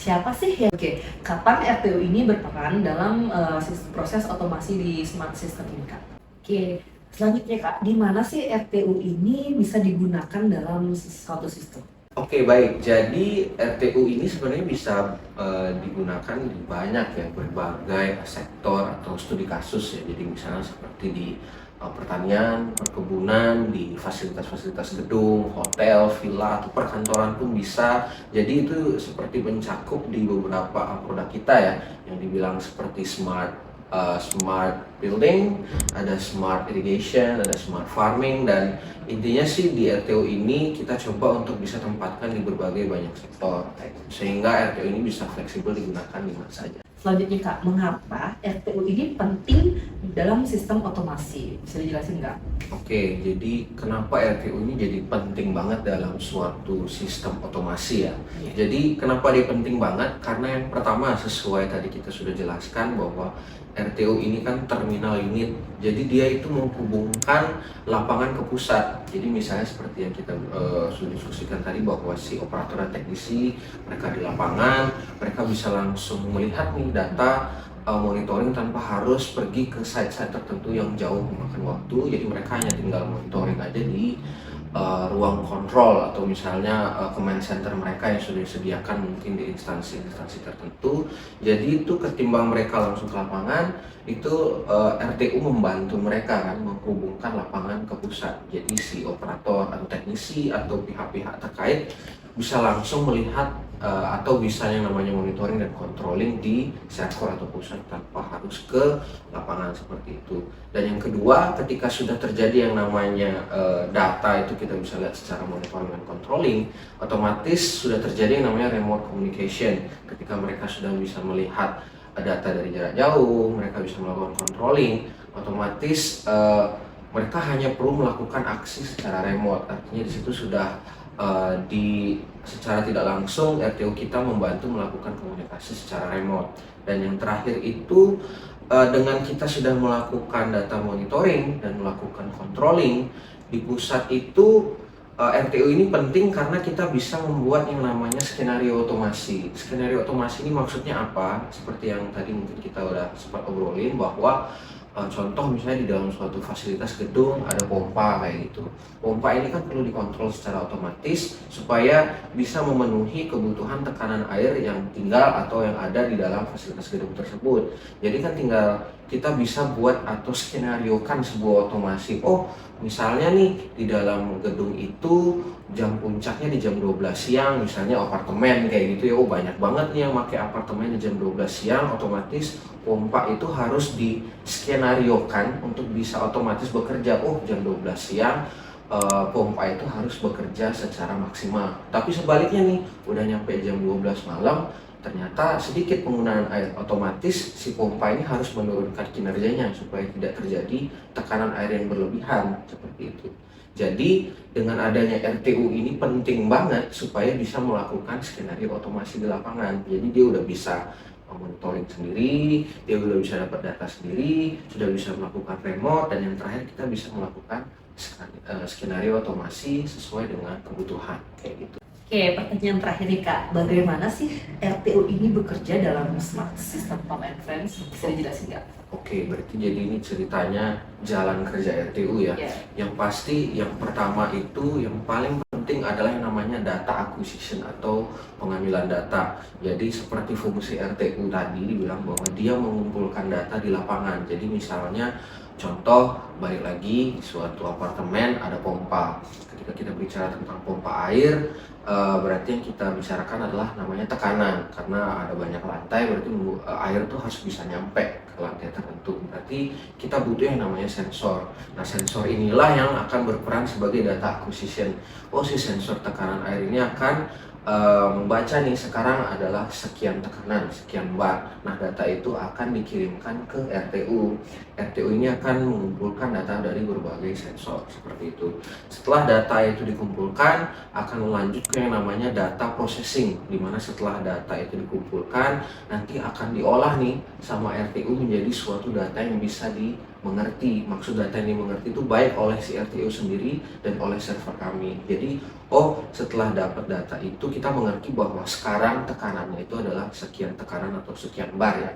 Siapa sih yang kapan RTU ini berperan dalam proses otomasi di smart system ini, Kak? Oke, selanjutnya Kak, di mana sih RTU ini bisa digunakan dalam suatu sistem? Oke, baik. Jadi RTU ini sebenarnya bisa digunakan di banyak ya, berbagai sektor atau studi kasus ya. Jadi misalnya seperti di pertanian, perkebunan, di fasilitas-fasilitas gedung, hotel, villa, atau perkantoran pun bisa. Jadi itu seperti mencakup di beberapa produk kita ya, yang dibilang seperti smart building, ada smart irrigation, ada smart farming, dan intinya sih di RTU ini kita coba untuk bisa tempatkan di berbagai banyak sektor, sehingga RTU ini bisa fleksibel digunakan di mana saja. Selanjutnya Kak, mengapa RTU ini penting dalam sistem otomasi? Bisa dijelasin nggak? Oke, jadi kenapa RTU ini jadi penting banget dalam suatu sistem otomasi ya? Jadi kenapa dia penting banget? Karena yang pertama sesuai tadi kita sudah jelaskan bahwa RTU ini kan terminal unit. Jadi dia itu menghubungkan lapangan ke pusat. Jadi misalnya seperti yang kita sudah diskusikan tadi bahwa si operator dan teknisi mereka di lapangan, mereka bisa langsung melihat nih data monitoring tanpa harus pergi ke site-site tertentu yang jauh memakan waktu. Jadi mereka hanya tinggal monitoring aja di ruang kontrol atau misalnya command center mereka yang sudah disediakan mungkin di instansi-instansi tertentu. Jadi itu ketimbang mereka langsung ke lapangan, itu RTU membantu mereka kan menghubungkan lapangan ke pusat. Jadi si operator atau teknisi atau pihak-pihak terkait bisa langsung melihat atau bisa yang namanya monitoring dan controlling di server atau pusat tanpa harus ke lapangan seperti itu. Dan yang kedua, ketika sudah terjadi yang namanya data itu kita bisa lihat secara monitoring dan controlling, otomatis sudah terjadi yang namanya remote communication. Ketika mereka sudah bisa melihat data dari jarak jauh, mereka bisa melakukan controlling, otomatis mereka hanya perlu melakukan aksi secara remote. Artinya di situ sudah secara tidak langsung RTU kita membantu melakukan komunikasi secara remote. Dan yang terakhir itu dengan kita sudah melakukan data monitoring dan melakukan controlling di pusat itu, RTU ini penting karena kita bisa membuat yang namanya skenario otomasi. Skenario otomasi ini maksudnya apa? Seperti yang tadi mungkin kita udah sempat obrolin bahwa contoh misalnya di dalam suatu fasilitas gedung ada pompa kayak gitu. Pompa ini kan perlu dikontrol secara otomatis supaya bisa memenuhi kebutuhan tekanan air yang tinggal atau yang ada di dalam fasilitas gedung tersebut. Jadi kan tinggal kita bisa buat atau skenariokan sebuah otomasi. Oh, misalnya nih di dalam gedung itu jam puncaknya di jam 12 siang, misalnya apartemen kayak gitu ya. Oh, banyak banget nih yang pakai apartemen di jam 12 siang, otomatis pompa itu harus diskenariokan untuk bisa otomatis bekerja. Oh, jam 12 siang pompa itu harus bekerja secara maksimal. Tapi sebaliknya nih, udah nyampe jam 12 malam, ternyata sedikit penggunaan air, otomatis si pompa ini harus menurunkan kinerjanya supaya tidak terjadi tekanan air yang berlebihan seperti itu. Jadi dengan adanya RTU ini penting banget supaya bisa melakukan skenario otomasi di lapangan. Jadi dia udah bisa monitoring sendiri, dia udah bisa dapat data sendiri, sudah bisa melakukan remote, dan yang terakhir kita bisa melakukan skenario otomasi sesuai dengan kebutuhan kayak gitu. Oke, pertanyaan terakhir nih Kak, bagaimana sih RTU ini bekerja dalam smart system Tom and Friends? Bisa dijelasin nggak? Oke, berarti jadi ini ceritanya jalan kerja RTU ya. Yang pasti yang pertama itu yang paling penting adalah yang namanya data acquisition atau pengambilan data. Jadi seperti fungsi RTU tadi dibilang bahwa dia mengumpulkan data di lapangan. Jadi misalnya contoh balik lagi di suatu apartemen ada pompa. Ketika kita bicara tentang pompa air, berarti yang kita bicarakan adalah namanya tekanan, karena ada banyak lantai, berarti air itu harus bisa nyampe ke lantai tertentu. Berarti kita butuh yang namanya sensor. Nah, sensor inilah yang akan berperan sebagai data acquisition. Oh, si sensor tekanan air ini akan membaca nih sekarang adalah sekian tekanan, sekian bar. Nah, data itu akan dikirimkan ke RTU. RTU ini akan mengumpulkan data dari berbagai sensor seperti itu. Setelah data itu dikumpulkan, akan lanjut ke yang namanya data processing, di mana setelah data itu dikumpulkan nanti akan diolah nih sama RTU menjadi suatu data yang bisa mengerti. Maksud data yang dimengerti itu baik oleh si RTU sendiri dan oleh server kami. Jadi, setelah dapat data itu kita mengerti bahwa sekarang tekanannya itu adalah sekian tekanan atau sekian bar ya.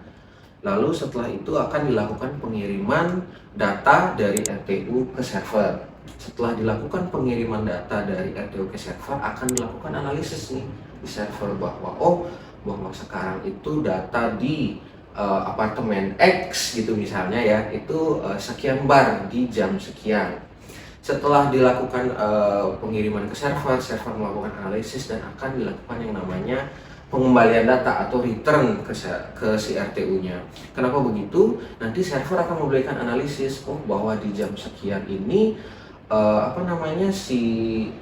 Lalu setelah itu akan dilakukan pengiriman data dari RTU ke server. Setelah dilakukan pengiriman data dari RTU ke server, akan dilakukan analisis nih di server bahwa bahwa sekarang itu data di apartemen X gitu misalnya ya, itu sekian bar di jam sekian. Setelah dilakukan pengiriman ke server, server melakukan analisis dan akan dilakukan yang namanya pengembalian data atau return ke si RTU-nya. Kenapa begitu? Nanti server akan memberikan analisis, bahwa di jam sekian ini si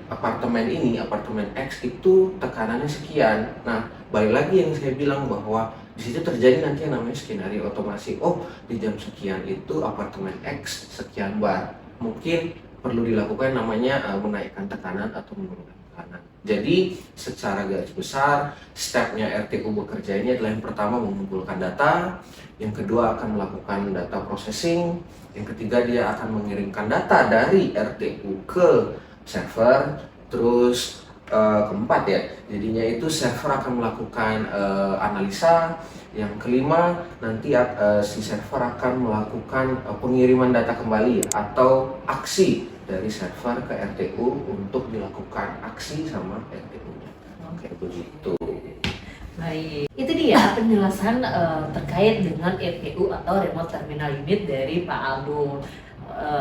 apartemen ini, apartemen X itu tekanannya sekian. Nah, balik lagi yang saya bilang bahwa di situ terjadi nanti yang namanya skenario otomasi. Di jam sekian itu apartemen X sekian bar. Mungkin perlu dilakukan namanya menaikkan tekanan atau menurunkan tekanan. Jadi secara garis besar stepnya RTU bekerja ini adalah yang pertama mengumpulkan data, yang kedua akan melakukan data processing, yang ketiga dia akan mengirimkan data dari RTU ke server, terus keempat ya, jadinya itu server akan melakukan analisa, yang kelima nanti si server akan melakukan pengiriman data kembali atau aksi dari server ke RTU untuk dilakukan aksi sama RTU-nya. Oke, begitu. Baik, itu dia penjelasan terkait dengan RTU atau Remote Terminal Unit dari Pak Aldo.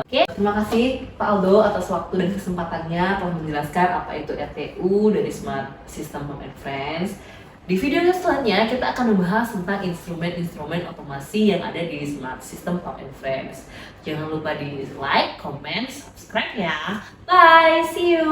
Oke, terima kasih Pak Aldo atas waktu dan kesempatannya telah menjelaskan apa itu RTU dari Smart System Home and Friends. Di video selanjutnya kita akan membahas tentang instrumen-instrumen otomasi yang ada di Smart System Home and Friends. Jangan lupa di like, comment, subscribe ya. Bye, see you.